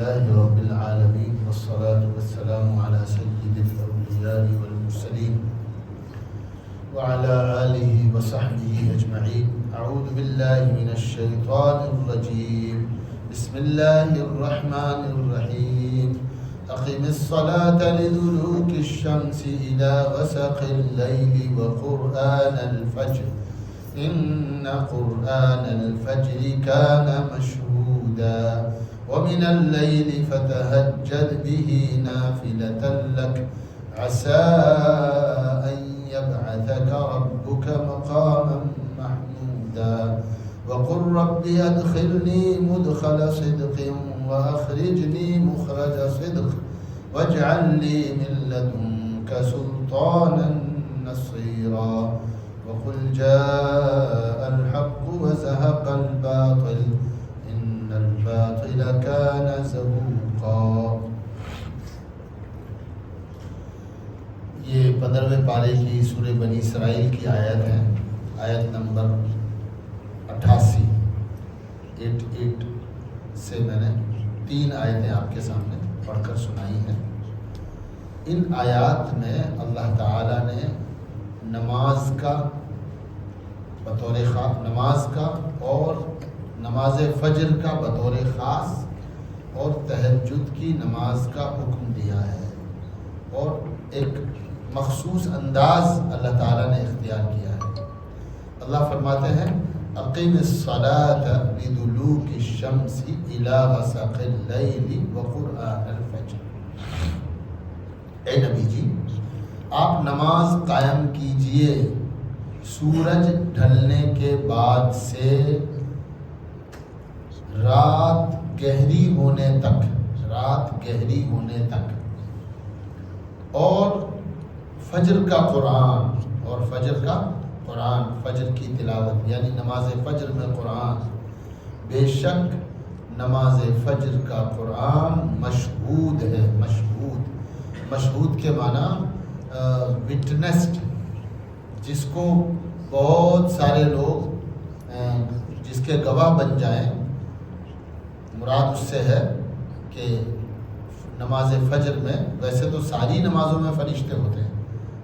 لله رب العالمين والصلاة والسلام على سيد الأولياء والمرسلين وعلى آله وصحبه أجمعين. أعوذ بالله من الشيطان الرجيم. بسم الله الرحمن الرحيم. أقم الصلاة لدلوك الشمس إلى غسق الليل وقرآن الفجر إن قرآن الفجر كان مشهودا ومن الليل فتهجد به نافلة لك عسى أن يبعثك ربك مقاما محمودا وقل رب أدخلني مدخل صدق وأخرجني مخرج صدق واجعل لي من لدنك سلطانا نصيرا وقل جاء الحق وزهق الباطل إن الباطل كان زهوقا. یہ 15ویں پارے کی سورہ بنی اسرائیل کی آیت ہے، آیت نمبر 88 سے میں نے 3 آیتیں آپ کے سامنے پڑھ کر سنائی ہیں. ان آیات میں اللہ تعالیٰ نے نماز کا بطور خاص، نماز کا اور نماز فجر کا بطور خاص اور تہجد کی نماز کا حکم دیا ہے، اور ایک مخصوص انداز اللہ تعالیٰ نے اختیار کیا ہے. اللہ فرماتے ہیں اقم الصلاة لدلوک الشمس الى غسق اللیل وقرآن الفجر. اے نبی جی، آپ نماز قائم کیجئے سورج ڈھلنے کے بعد سے رات گہری ہونے تک، اور فجر کا قرآن، فجر کی تلاوت یعنی نماز فجر میں قرآن. بے شک نماز فجر کا قرآن مشہود ہے. مشہود کے معنی وٹنسڈ، جس کو بہت سارے لوگ جس کے گواہ بن جائیں. مراد اس سے ہے کہ نماز فجر میں، ویسے تو ساری نمازوں میں فرشتے ہوتے ہیں.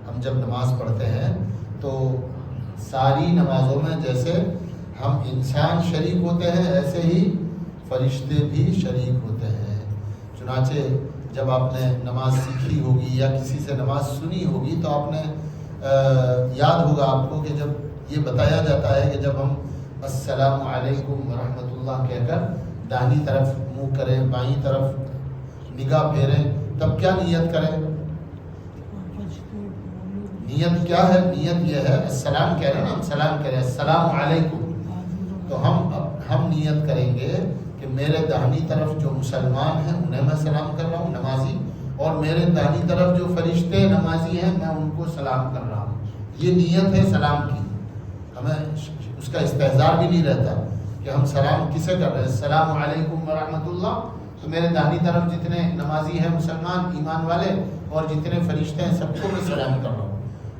ہم جب نماز پڑھتے ہیں تو ساری نمازوں میں جیسے ہم انسان شریک ہوتے ہیں ایسے ہی فرشتے بھی شریک ہوتے ہیں. چنانچہ جب آپ نے نماز سیکھی ہوگی یا کسی سے نماز سنی ہوگی تو آپ نے یاد ہوگا آپ کو کہ جب یہ بتایا جاتا ہے کہ جب ہم السلام علیکم ورحمۃ اللہ کہہ کر داہنی طرف منہ کریں، بائیں طرف نگاہ پھیریں، تب کیا نیت کریں؟ نیت کیا ہے؟ نیت یہ ہے السلام کہہ رہے ہیں نا، ہم سلام کہہ رہے ہیں السلام علیکم، تو ہم نیت کریں گے کہ میرے داہنی طرف جو مسلمان ہیں انہیں میں سلام کر رہا ہوں، نمازی، اور میرے داہنی طرف جو فرشتے نمازی ہیں میں ان کو سلام کر رہا ہوں. یہ نیت ہے سلام کی. ہمیں اس کا استحضار بھی نہیں رہتا کہ ہم سلام کسے کر رہے ہیں. السلام علیکم ورحمۃ اللہ، تو میرے داہنی طرف جتنے نمازی ہیں، مسلمان ایمان والے، اور جتنے فرشتے ہیں سب کو میں سلام کر رہا ہوں.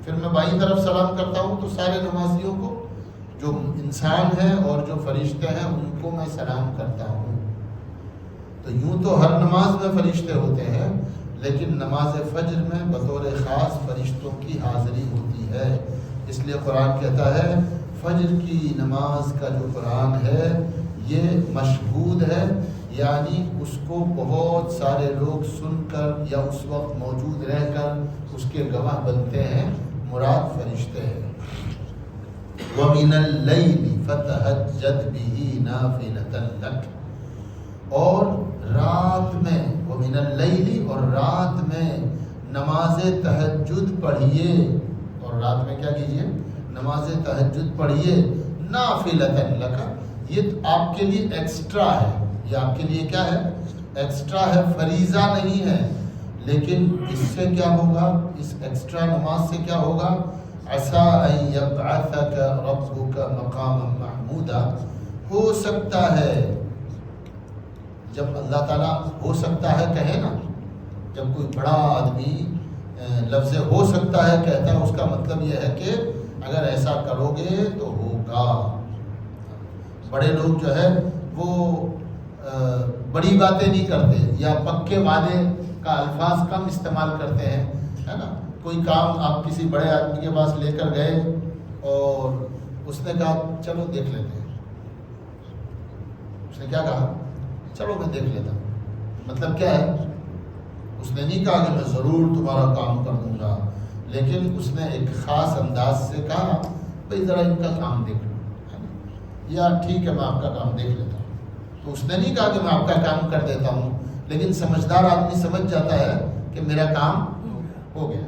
پھر میں بائیں طرف سلام کرتا ہوں تو سارے نمازیوں کو، جو انسان ہیں اور جو فرشتے ہیں، ان کو میں سلام کرتا ہوں. تو یوں تو ہر نماز میں فرشتے ہوتے ہیں، لیکن نماز فجر میں بطور خاص فرشتوں کی حاضری ہوتی ہے. اس لیے قرآن کہتا ہے فجر کی نماز کا جو قرآن ہے یہ مشہود ہے، یعنی اس کو بہت سارے لوگ سن کر یا اس وقت موجود رہ کر اس کے گواہ بنتے ہیں. مراد فرشتے ہیں. وَمِنَ اللَّيْلِ فَتَهَجَّدْ بِهِ نَافِلَةً لَكَ، اور رات میں، وَمِنَ اللَّيْلِ، اور رات میں نماز تہجد پڑھیے. اور رات میں کیا کیجیے؟ نماز تہجد پڑھیے. نَافِلَةً لَكَ، یہ آپ کے لیے ایکسٹرا ہے. یہ آپ کے لیے کیا ہے؟ ایکسٹرا ہے، فریضہ نہیں ہے. لیکن اس سے کیا ہوگا؟ اس ایکسٹرا نماز سے کیا ہوگا؟ عسیٰ ان یبعثک ربک مقاما محمودا. ہو سکتا ہے، جب اللہ تعالیٰ ہو سکتا ہے کہے نا، جب کوئی بڑا آدمی لفظ ہو سکتا ہے کہتا ہے، اس کا مطلب یہ ہے کہ اگر ایسا کرو گے تو ہوگا. بڑے لوگ جو ہے وہ بڑی باتیں نہیں کرتے یا پکے وعدے کا الفاظ کم استعمال کرتے ہیں، ہے نا. کوئی کام آپ کسی بڑے آدمی کے پاس لے کر گئے اور اس نے کہا چلو دیکھ لیتے ہیں. اس نے کیا کہا؟ چلو میں دیکھ لیتا ہوں. مطلب کیا ہے؟ اس نے نہیں کہا کہ میں ضرور تمہارا کام کر دوں گا، لیکن اس نے ایک خاص انداز سے کہا بھائی ذرا ان کا کام دیکھ لو، یا ٹھیک ہے میں آپ کا کام دیکھ لیتا ہوں. تو اس نے نہیں کہا کہ میں آپ کا کام کر دیتا ہوں، لیکن سمجھدار آدمی سمجھ جاتا ہے کہ میرا کام ہو گیا.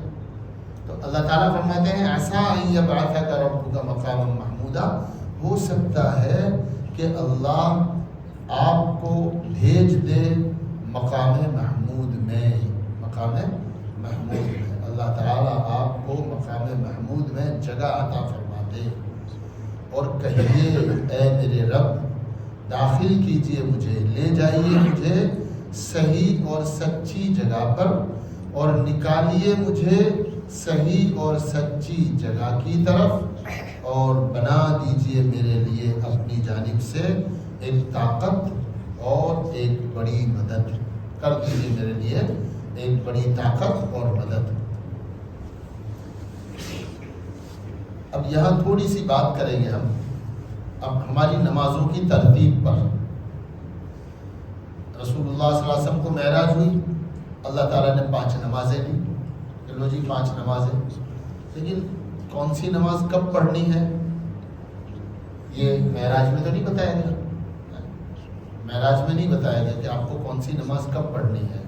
تو اللہ تعالیٰ فرماتے ہیں عسیٰ ان یبعثک ربک مقاما محمودا، ہو سکتا ہے کہ اللہ آپ کو بھیج دے مقام محمود میں. مقام محمود میں اللہ تعالیٰ آپ کو مقام محمود میں جگہ عطا فرما دے اور کہیے اے میرے رب داخل کیجئے مجھے، لے جائیے مجھے صحیح اور سچی جگہ پر اور نکالیے مجھے صحیح اور سچی جگہ کی طرف اور بنا دیجئے میرے لیے اپنی جانب سے ایک طاقت اور ایک بڑی مدد. کر دیجئے میرے لیے ایک بڑی طاقت اور مدد. اب یہاں تھوڑی سی بات کریں گے ہم اب ہماری نمازوں کی ترتیب پر. رسول اللہ صلی اللہ علیہ وسلم کو معراج ہوئی، اللہ تعالیٰ نے 5 نمازیں دی. چلو جی 5 نمازیں، لیکن کون سی نماز کب پڑھنی ہے یہ معراج میں تو نہیں بتایا گیا. معراج میں نہیں بتایا گیا کہ آپ کو کون سی نماز کب پڑھنی ہے.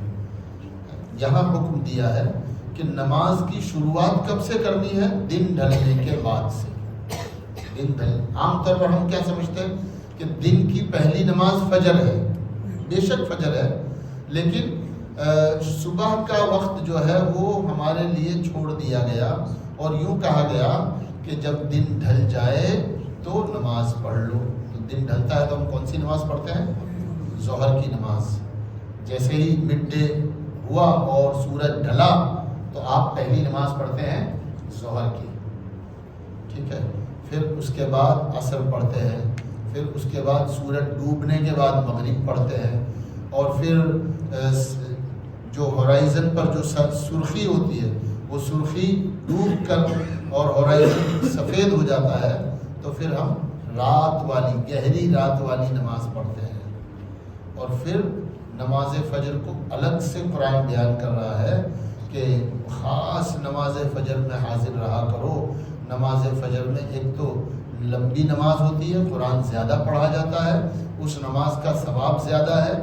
یہاں حکم دیا ہے کہ نماز کی شروعات کب سے کرنی ہے؟ دن ڈھلنے کے بعد سے. دن ڈھل، عام طور پر ہم کیا سمجھتے ہیں کہ دن کی پہلی نماز فجر ہے. بے شک فجر ہے، لیکن صبح کا وقت جو ہے وہ ہمارے لیے چھوڑ دیا گیا اور یوں کہا گیا کہ جب دن ڈھل جائے تو نماز پڑھ لو. تو دن ڈھلتا ہے تو ہم کون سی نماز پڑھتے ہیں؟ ظہر کی نماز. جیسے ہی مڈ ڈے ہوا اور سورج ڈھلا تو آپ پہلی نماز پڑھتے ہیں ظہر کی، ٹھیک ہے. پھر اس کے بعد عصر پڑھتے ہیں، پھر اس کے بعد سورج ڈوبنے کے بعد مغرب پڑھتے ہیں، اور پھر جو ہورائزن پر جو سرخی ہوتی ہے وہ سرخی ڈوب کر اور ہورائزن سفید ہو جاتا ہے تو پھر ہم رات والی گہری رات والی نماز پڑھتے ہیں. اور پھر نماز فجر کو الگ سے قرآن بیان کر رہا ہے کہ خاص نماز فجر میں حاضر رہا کرو. نماز فجر میں ایک تو لمبی نماز ہوتی ہے، قرآن زیادہ پڑھا جاتا ہے، اس نماز کا ثواب زیادہ ہے،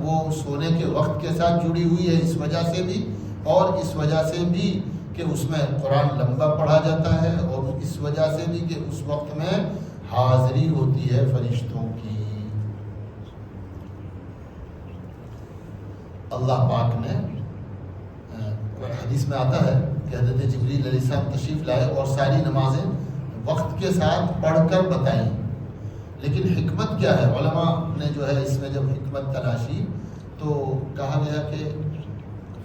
وہ سونے کے وقت کے ساتھ جڑی ہوئی ہے اس وجہ سے بھی، اور اس وجہ سے بھی کہ اس میں قرآن لمبا پڑھا جاتا ہے، اور اس وجہ سے بھی کہ اس وقت میں حاضری ہوتی ہے فرشتوں کی. اللہ پاک نے حدیث میں آتا ہے کہ حضرت جبریل علیہ السلام تشریف لائے اور ساری نمازیں وقت کے ساتھ پڑھ کر بتائیں. لیکن حکمت کیا ہے؟ علماء نے جو ہے اس میں جب حکمت تلاشی تو کہا گیا کہ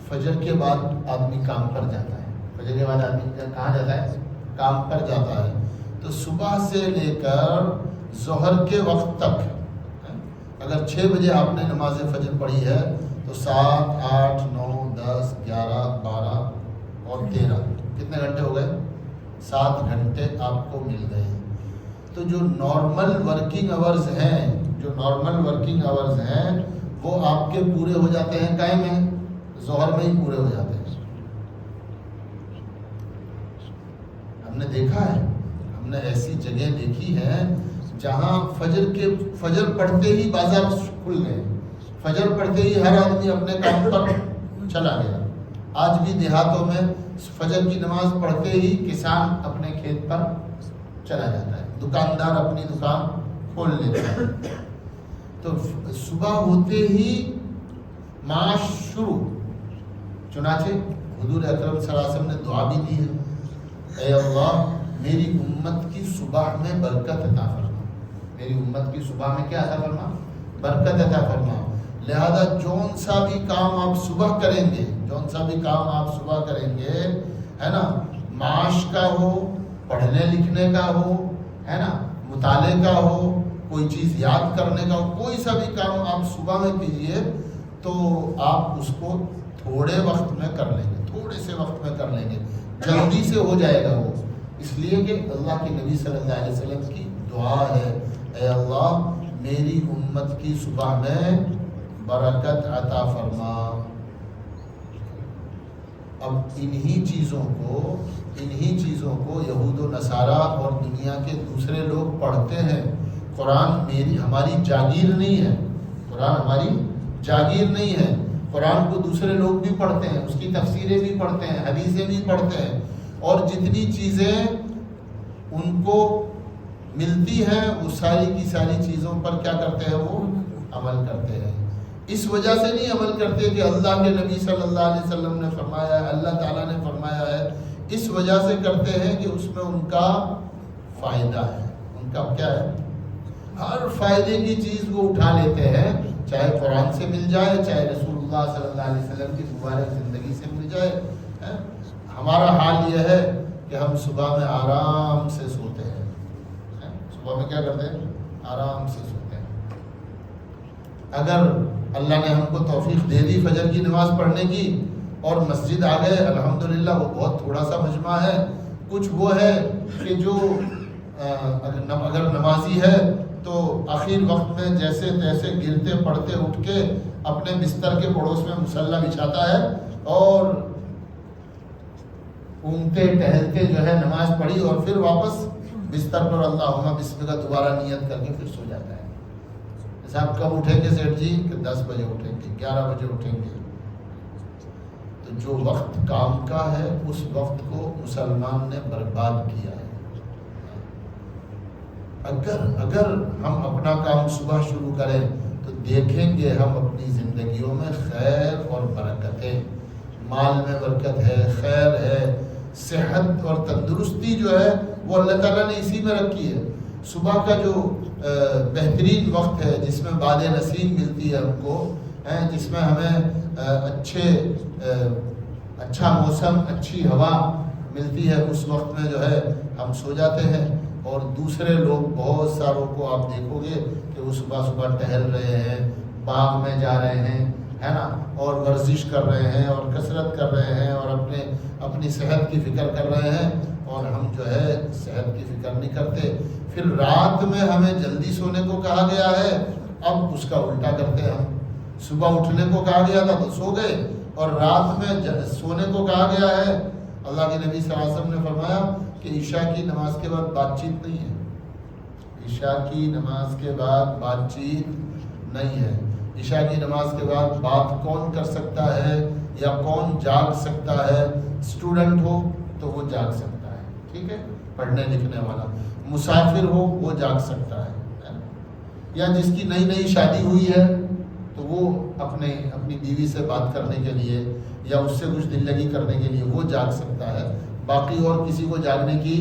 فجر کے بعد آدمی کام پر جاتا ہے. فجر کے بعد آدمی کہاں جاتا ہے؟ کام پر جاتا ہے. تو صبح سے لے کر ظہر کے وقت تک اگر 6 بجے آپ نے نماز فجر پڑھی ہے تو 7, 8, 9, 10, 11, 12 اور 13 کتنے گھنٹے ہو گئے؟ 7 گھنٹے آپ کو مل گئے. تو جو نارمل ورکنگ آورز ہیں وہ آپ کے پورے ہو جاتے ہیں کائیں میں؟ ظہر میں ہی پورے ہو جاتے ہیں. ہم نے دیکھا ہے، ہم نے ایسی جگہ دیکھی ہے جہاں فجر پڑھتے ہی بازار کھل گئے، فجر پڑھتے ہی ہر آدمی اپنے کام پر چلا گیا. آج بھی دیہاتوں میں فجر کی نماز پڑھتے ہی کسان اپنے کھیت پر چلا جاتا ہے، دکاندار اپنی دکان کھول لیتا ہے. تو صبح ہوتے ہی معاش شروع. چنانچہ حضور اکرم صلی اللہ علیہ وسلم نے دعا بھی دی ہے، اے اللہ میری امت کی صبح میں برکت عطا فرما. میری امت کی صبح میں کیا عطا فرما؟ برکت عطا فرما. لہذا جون سا بھی کام آپ صبح کریں گے، ہے نا، معاش کا ہو، پڑھنے لکھنے کا ہو، ہے نا، مطالعے کا ہو، کوئی چیز یاد کرنے کا ہو، کوئی سا بھی کام آپ صبح میں کیجئے تو آپ اس کو تھوڑے وقت میں کر لیں گے، تھوڑے سے وقت میں کر لیں گے، جلدی سے ہو جائے گا وہ، اس لیے کہ اللہ کے نبی صلی اللہ علیہ وسلم کی دعا ہے، اے اللہ میری امت کی صبح میں برکت عطا فرما۔ اب انہی چیزوں کو یہود و نصارہ اور دنیا کے دوسرے لوگ پڑھتے ہیں۔ قرآن ہماری جاگیر نہیں ہے، قرآن ہماری جاگیر نہیں ہے، قرآن کو دوسرے لوگ بھی پڑھتے ہیں، اس کی تفسیریں بھی پڑھتے ہیں، حدیثیں بھی پڑھتے ہیں، اور جتنی چیزیں ان کو ملتی ہیں وہ ساری کی ساری چیزوں پر کیا کرتے ہیں، وہ عمل کرتے ہیں۔ اس وجہ سے نہیں عمل کرتے کہ اللہ کے نبی صلی اللہ علیہ وسلم نے فرمایا ہے، اللہ تعالیٰ نے فرمایا ہے، اس وجہ سے کرتے ہیں کہ اس میں ان کا فائدہ ہے، ان کا کیا ہے، ہر فائدے کی چیز کو اٹھا لیتے ہیں، چاہے قرآن سے مل جائے، چاہے رسول اللہ صلی اللہ علیہ وسلم کی مبارک زندگی سے مل جائے۔ ہمارا حال یہ ہے کہ ہم صبح میں آرام سے سوتے ہیں، صبح میں کیا کرتے ہیں، آرام سے سوتے ہیں۔ اگر اللہ نے ہم کو توفیق دے دی فجر کی نماز پڑھنے کی اور مسجد آ گئے، الحمدللہ، وہ بہت تھوڑا سا مجمع ہے، کچھ وہ ہے کہ جو اگر نمازی ہے تو آخر وقت میں جیسے تیسے گرتے پڑتے اٹھ کے اپنے بستر کے پڑوس میں مصلی بچھاتا ہے اور گھومتے ٹہلتے جو ہے نماز پڑھی اور پھر واپس بستر پر اللہم بسم کا دوبارہ نیت کر کے پھر سو جاتا ہے۔ صاحب کب اٹھیں گے سیٹھ جی؟ کہ 10 بجے اٹھیں گے، 11 بجے اٹھیں گے۔ تو جو وقت کام کا ہے اس وقت کو مسلمان نے برباد کیا ہے۔ اگر ہم اپنا کام صبح شروع کریں تو دیکھیں گے ہم اپنی زندگیوں میں خیر اور برکتیں، مال میں برکت ہے، خیر ہے، صحت اور تندرستی جو ہے وہ اللہ تعالیٰ نے اسی میں رکھی ہے۔ صبح کا جو بہترین وقت ہے جس میں باد نسیم ملتی ہے ہم کو، جس میں ہمیں اچھا موسم، اچھی ہوا ملتی ہے، اس وقت میں جو ہے ہم سو جاتے ہیں، اور دوسرے لوگ بہت ساروں کو آپ دیکھو گے کہ وہ صبح صبح ٹہل رہے ہیں، باغ میں جا رہے ہیں، ہے نا، اور ورزش کر رہے ہیں اور کسرت کر رہے ہیں اور اپنی صحت کی فکر کر رہے ہیں، اور ہم جو ہے صحت کی فکر نہیں کرتے۔ پھر رات میں ہمیں جلدی سونے کو کہا گیا ہے، اب اس کا الٹا کرتے ہیں ہم۔ صبح اٹھنے کو کہا گیا تھا تو سو گئے، اور رات میں سونے کو کہا گیا ہے۔ اللہ کے نبی صلی اللہ علیہ وسلم نے فرمایا کہ عشاء کی نماز کے بعد بات چیت نہیں ہے، عشاء کی نماز کے بعد بات چیت نہیں ہے۔ عشاء کی نماز کے بعد بات کون کر سکتا ہے یا کون جاگ سکتا ہے؟ اسٹوڈنٹ ہو تو وہ جاگ سکتا ہے، ٹھیک ہے، پڑھنے لکھنے والا۔ مسافر ہو وہ جاگ سکتا ہے، یا جس کی نئی شادی ہوئی ہے تو وہ اپنی بیوی سے بات کرنے کے لیے یا اس سے کچھ دل لگی کرنے کے لیے وہ جاگ سکتا ہے۔ باقی اور کسی کو جاگنے کی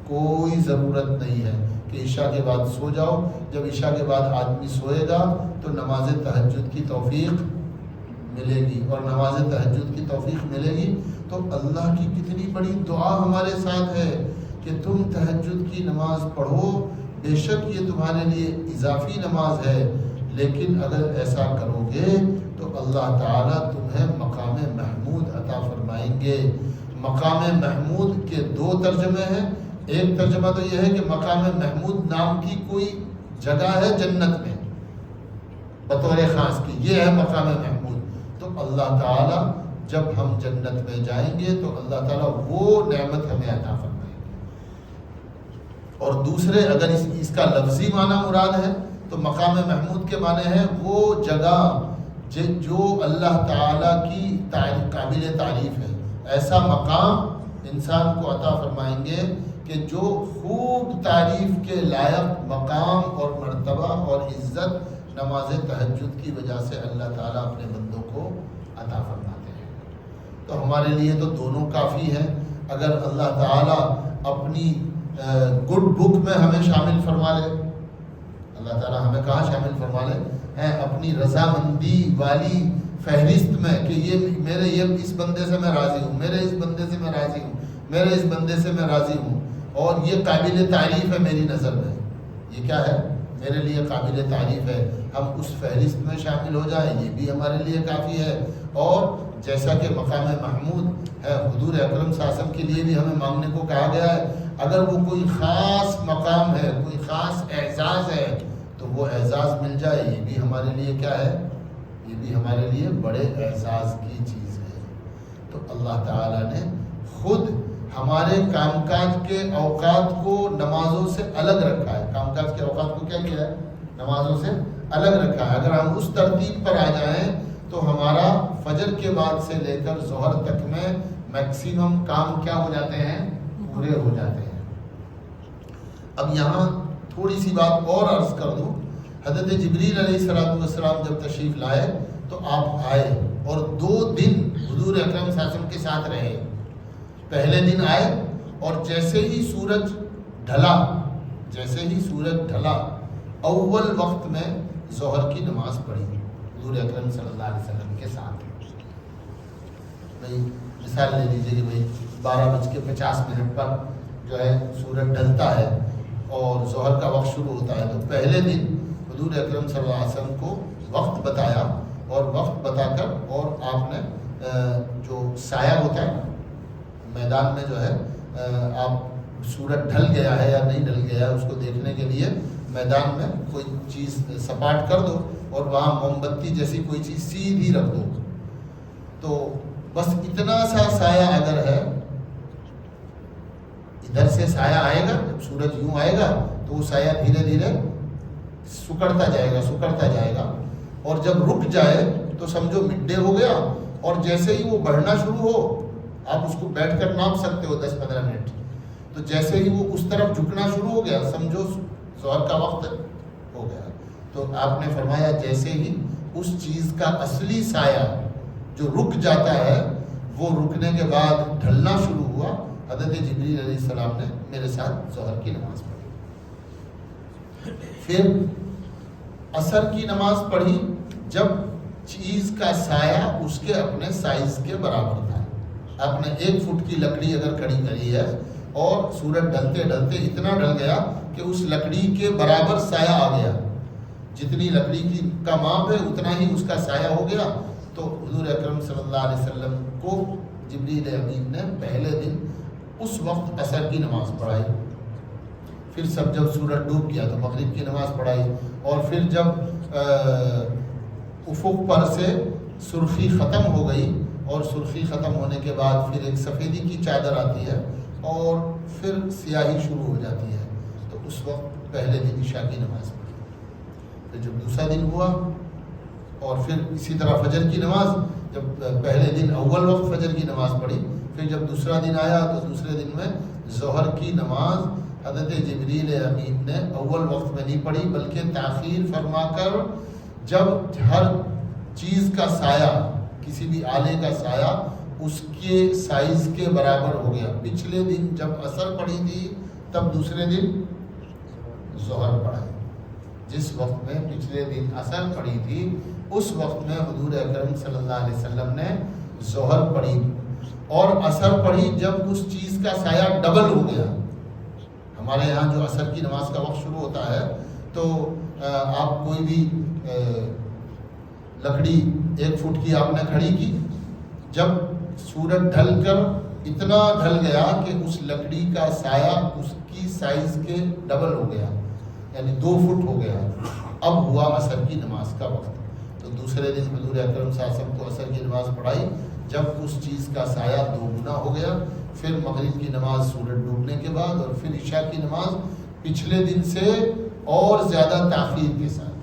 کوئی ضرورت نہیں ہے کہ عشاء کے بعد سو جاؤ۔ جب عشاء کے بعد آدمی سوئے گا تو نماز تہجد کی توفیق ملے گی، اور نماز تہجد کی توفیق ملے گی تو اللہ کی کتنی بڑی دعا ہمارے ساتھ ہے کہ تم تہجد کی نماز پڑھو، بے شک یہ تمہارے لیے اضافی نماز ہے، لیکن اگر ایسا کرو گے تو اللہ تعالیٰ تمہیں مقام محمود عطا فرمائیں گے۔ مقام محمود کے 2 ترجمے ہیں۔ ایک ترجمہ تو یہ ہے کہ مقام محمود نام کی کوئی جگہ ہے جنت میں بطور خاص کی، یہ ہے مقام محمود۔ تو اللہ تعالیٰ جب ہم جنت میں جائیں گے تو اللہ تعالیٰ وہ نعمت ہمیں عطا فرمائیں گے۔ اور دوسرے اگر اس کا لفظی معنی مراد ہے تو مقام محمود کے معنی ہے وہ جگہ جو اللہ تعالیٰ کی قابل تعریف ہے، ایسا مقام انسان کو عطا فرمائیں گے کہ جو خوب تعریف کے لائق مقام اور مرتبہ اور عزت نماز تہجد کی وجہ سے اللہ تعالیٰ اپنے بندوں کو عطا فرماتے ہیں۔ تو ہمارے لیے تو دونوں کافی ہیں۔ اگر اللہ تعالیٰ اپنی گڈ بک میں ہمیں شامل فرما لے، اللہ تعالیٰ ہمیں کہاں شامل فرما لے ہیں اپنی رضامندی والی فہرست میں کہ یہ اس بندے سے میں راضی ہوں، میرے اس بندے سے میں راضی ہوں، میرے اس بندے سے میں راضی ہوں، اور یہ قابل تعریف ہے میری نظر میں، یہ کیا ہے؟ میرے لیے قابل تعریف ہے. ہم اس فہرست میں شامل ہو جائیں یہ بھی ہمارے لیے کافی ہے. اور جیسا کہ مقام محمود ہے حضور اکرم صلی اللہ علیہ وسلم کے لیے بھی ہمیں مانگنے کو کہا گیا ہے. اگر وہ کوئی خاص مقام ہے، کوئی خاص اعزاز ہے تو وہ اعزاز مل جائے، یہ بھی ہمارے لیے کیا ہے؟ یہ بھی ہمارے لیے بڑے اعزاز کی چیز ہے. تو اللہ تعالیٰ نے خود ہمارے کام کاج کے اوقات کو نمازوں سے الگ رکھا ہے. کام کاج کے اوقات کو کیا کیا ہے؟ نمازوں سے الگ رکھا ہے. اگر ہم اس ترتیب پر آ جائیں تو ہمارا فجر کے بعد سے لے کر ظہر تک میں میکسیمم کام کیا ہو جاتے ہیں؟ پورے ہو جاتے ہیں. اب یہاں تھوڑی سی بات اور عرض کر دوں. حضرت جبریل علیہ السلام جب تشریف لائے تو آپ آئے اور 2 دن حضور اکرم صلی اللہ علیہ وسلم کے ساتھ رہے. پہلے دن آئے اور جیسے ہی سورج ڈھلا اول وقت میں ظہر کی نماز پڑھی حضور اکرم صلی اللہ علیہ وسلم کے ساتھ. بھائی مثال لے لیجیے کہ بھائی 12:50 پر جو ہے سورج ڈھلتا ہے اور ظہر کا وقت شروع ہوتا ہے. تو پہلے دن حضور اکرم صلی اللہ علیہ وسلم کو وقت بتایا اور وقت بتا کر اور آپ نے جو سایہ ہوتا ہے میدان میں جو ہے آپ سورج ڈھل گیا ہے یا نہیں ڈھل گیا ہے اس کو دیکھنے کے لیے میدان میں کوئی چیز سپاٹ کر دو اور وہاں موم بتی جیسی کوئی چیز سیدھی رکھ دو. تو بس اتنا سا سایہ اگر ہے، ادھر سے سایہ آئے گا، جب سورج یوں آئے گا تو وہ سایہ دھیرے دھیرے سکڑتا جائے گا اور جب رک جائے تو سمجھو مڈ ڈے ہو گیا. اور جیسے ہی وہ بڑھنا شروع ہو، آپ اس کو بیٹھ کر ناپ سکتے ہو 10-15 منٹ، تو جیسے ہی وہ اس طرف جھکنا شروع ہو گیا سمجھو ظہر کا وقت ہو گیا. تو آپ نے فرمایا جیسے ہی اس چیز کا اصلی سایہ جو رک جاتا ہے وہ رکنے کے بعد ڈھلنا شروع ہوا، حضرت جبریل علیہ السلام نے میرے ساتھ ظہر کی نماز پڑھی. پھر عصر کی نماز پڑھی جب چیز کا سایہ اس کے اپنے سائز کے برابر تھا. آپ نے 1 فٹ کی لکڑی اگر کھڑی کری ہے اور سورج ڈھلتے ڈھلتے اتنا ڈھل گیا کہ اس لکڑی کے برابر سایہ آ گیا، جتنی لکڑی کی کا ماپ ہے اتنا ہی اس کا سایہ ہو گیا، تو حضور اکرم صلی اللہ علیہ وسلم کو جبریل امین نے پہلے دن اس وقت عصر کی نماز پڑھائی. پھر سب جب سورج ڈوب گیا تو مغرب کی نماز پڑھائی. اور پھر جب افق پر سے سرخی ختم ہو گئی اور سرخی ختم ہونے کے بعد پھر ایک سفیدی کی چادر آتی ہے اور پھر سیاہی شروع ہو جاتی ہے، تو اس وقت پہلے دن عشاء کی نماز پڑھی. پھر جب دوسرا دن ہوا اور پھر اسی طرح فجر کی نماز، جب پہلے دن اول وقت فجر کی نماز پڑھی. پھر جب دوسرا دن آیا تو دوسرے دن میں ظہر کی نماز حضرت جبریل امین نے اول وقت میں نہیں پڑھی بلکہ تاخیر فرما کر جب ہر چیز کا سایہ، کسی بھی آلے کا سایہ اس کے سائز کے برابر ہو گیا. پچھلے دن جب عصر پڑھی تھی تب دوسرے دن ظہر پڑھائی. جس وقت میں پچھلے دن عصر پڑھی تھی اس وقت میں حضور اکرم صلی اللہ علیہ وسلم نے ظہر پڑھی اور عصر پڑھی جب اس چیز کا سایہ ڈبل ہو گیا. ہمارے یہاں جو عصر کی نماز کا وقت شروع ہوتا ہے تو آپ کوئی بھی لکڑی 1 فٹ کی آپ نے کھڑی کی، جب سورج ڈھل کر اتنا ڈھل گیا کہ اس لکڑی کا سایہ اس کی سائز کے ڈبل ہو گیا، یعنی 2 فٹ ہو گیا، اب ہوا عصر کی نماز کا وقت. تو دوسرے دن حضور اکرم صلی اللہ علیہ وسلم کو عصر کی نماز پڑھائی جب اس چیز کا سایہ 2 گنا ہو گیا. پھر مغرب کی نماز سورج ڈوبنے کے بعد اور پھر عشاء کی نماز پچھلے دن سے اور زیادہ تاخیر کے ساتھ.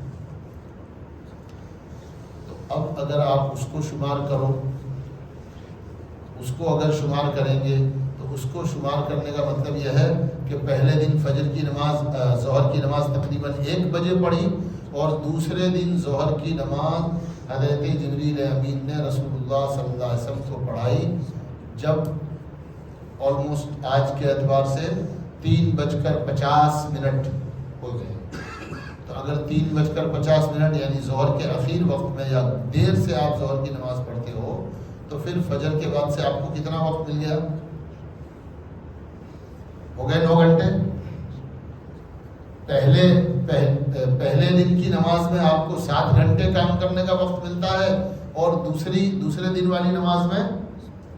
تو اب اگر آپ اس کو شمار کرو، اس کو اگر شمار کریں گے تو اس کو شمار کرنے کا مطلب یہ ہے کہ پہلے دن فجر کی نماز ظہر کی نماز تقریباً 1 بجے پڑھی اور دوسرے دن ظہر کی نماز حضرت جبریل امین نے رسول اللہ صلی اللہ علیہ وسلم کو پڑھائی جب آلموسٹ آج کے اعتبار سے 3:50 ہو گئے. تو اگر 3:50 یعنی ظہر کے اخیر وقت میں یا دیر سے آپ ظہر کی نماز پڑھتے ہو تو پھر فجر کے بعد سے آپ کو کتنا وقت مل گیا؟ ہو گئے 9 گھنٹے. پہلے دن کی نماز میں آپ کو 7 گھنٹے کام کرنے کا وقت ملتا ہے، اور دوسرے دن والی نماز میں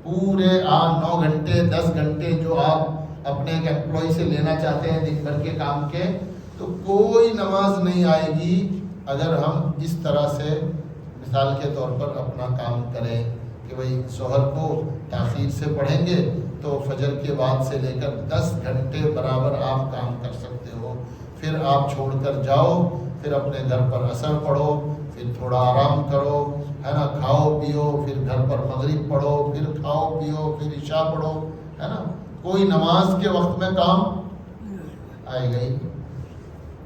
پورے 9 گھنٹے 10 گھنٹے جو آپ اپنے ایک امپلائی سے لینا چاہتے ہیں دن بھر کے کام کے، تو کوئی نماز نہیں آئے گی اگر ہم اس طرح سے مثال کے طور پر اپنا کام کریں کہ بھائی ظہر کو تاخیر سے پڑھیں گے تو فجر کے بعد سے لے کر 10 گھنٹے برابر آپ کام کر سکتے ہو، پھر آپ چھوڑ کر جاؤ، پھر اپنے گھر پر عصر پڑھو، پھر تھوڑا آرام کرو، ہے نا، کھاؤ پیو، پھر گھر پر مغرب پڑھو، پھر کھاؤ پیو، پھر عشاء پڑھو، ہے نا، کوئی نماز کے وقت میں کام آئے گا ہی۔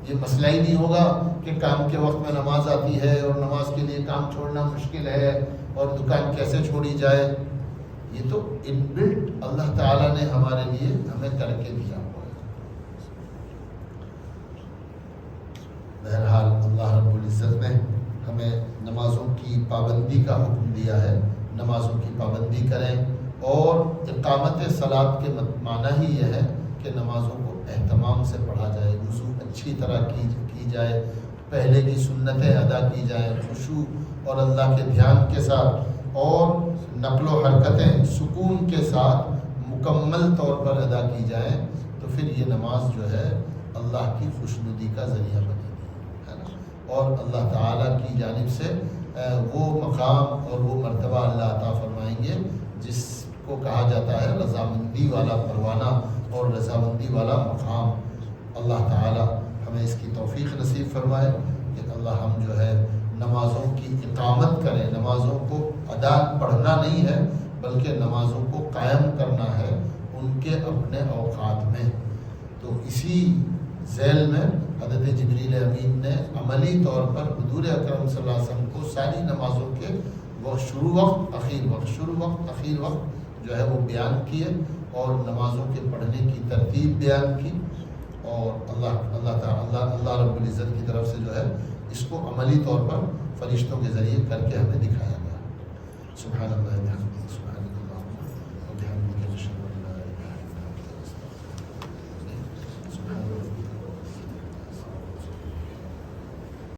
یہ مسئلہ ہی نہیں ہوگا کہ کام کے وقت میں نماز آتی ہے اور نماز کے لیے کام چھوڑنا مشکل ہے اور دکان کیسے چھوڑی جائے۔ یہ تو ان بلٹ اللہ تعالیٰ نے ہمارے لیے ہمیں کر کے دیا ہوا ہے۔ بہرحال اللہ رب العزت نے ہمیں نمازوں کی پابندی کا حکم دیا ہے، نمازوں کی پابندی کریں، اور اقامت صلاۃ کے معنی ہی یہ ہے کہ نمازوں کو اہتمام سے پڑھا جائے، وضو اچھی طرح کی جائے، پہلے کی سنتیں ادا کی جائیں خشوع اور اللہ کے دھیان کے ساتھ، اور نقل و حرکتیں سکون کے ساتھ مکمل طور پر ادا کی جائیں، تو پھر یہ نماز جو ہے اللہ کی خوشنودی کا ذریعہ بنے گی، ہے نا، اور اللہ تعالیٰ کی جانب سے وہ مقام اور وہ مرتبہ اللہ عطا فرمائیں گے جس کو کہا جاتا ہے رضامندی والا پروانہ اور رضامندی والا مقام۔ اللہ تعالیٰ ہمیں اس کی توفیق نصیب فرمائے کہ اللہ ہم جو ہے نمازوں کی اقامت کریں، نمازوں کو ادا پڑھنا نہیں ہے بلکہ نمازوں کو قائم کرنا ہے ان کے اپنے اوقات میں۔ تو اسی ذیل میں حضرت جبریل امین نے عملی طور پر حضور اکرم صلی اللہ علیہ وسلم کو ساری نمازوں کے شروع وقت اخیر وقت جو ہے وہ بیان کیے، اور نمازوں کے پڑھنے کی ترتیب بیان کی، اور اللہ رب العزت کی طرف سے جو ہے اس کو عملی طور پر فرشتوں کے ذریعے کر کے ہمیں دکھایا گیا۔ سبحان اللہ۔